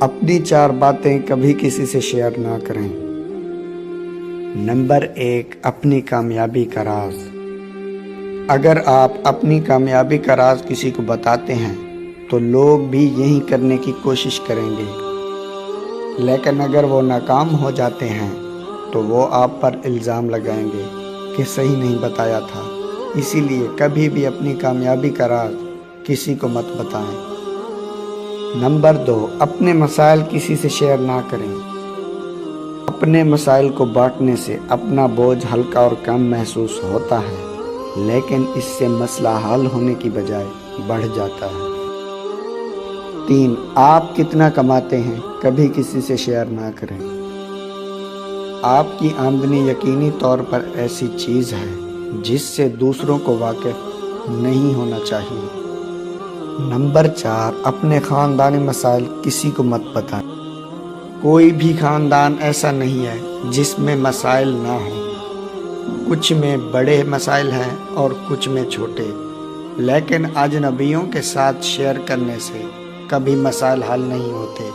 اپنی 4 باتیں کبھی کسی سے شیئر نہ کریں۔ نمبر 1، اپنی کامیابی کا راز۔ اگر آپ اپنی کامیابی کا راز کسی کو بتاتے ہیں تو لوگ بھی یہی کرنے کی کوشش کریں گے، لیکن اگر وہ ناکام ہو جاتے ہیں تو وہ آپ پر الزام لگائیں گے کہ صحیح نہیں بتایا تھا۔ اسی لیے کبھی بھی اپنی کامیابی کا راز کسی کو مت بتائیں۔ نمبر 2، اپنے مسائل کسی سے شیئر نہ کریں۔ اپنے مسائل کو بانٹنے سے اپنا بوجھ ہلکا اور کم محسوس ہوتا ہے، لیکن اس سے مسئلہ حل ہونے کی بجائے بڑھ جاتا ہے۔ 3، آپ کتنا کماتے ہیں کبھی کسی سے شیئر نہ کریں۔ آپ کی آمدنی یقینی طور پر ایسی چیز ہے جس سے دوسروں کو واقف نہیں ہونا چاہیے۔ نمبر 4، اپنے خاندانی مسائل کسی کو مت بتائیں۔ کوئی بھی خاندان ایسا نہیں ہے جس میں مسائل نہ ہوں۔ کچھ میں بڑے مسائل ہیں اور کچھ میں چھوٹے، لیکن اجنبیوں کے ساتھ شیئر کرنے سے کبھی مسائل حل نہیں ہوتے۔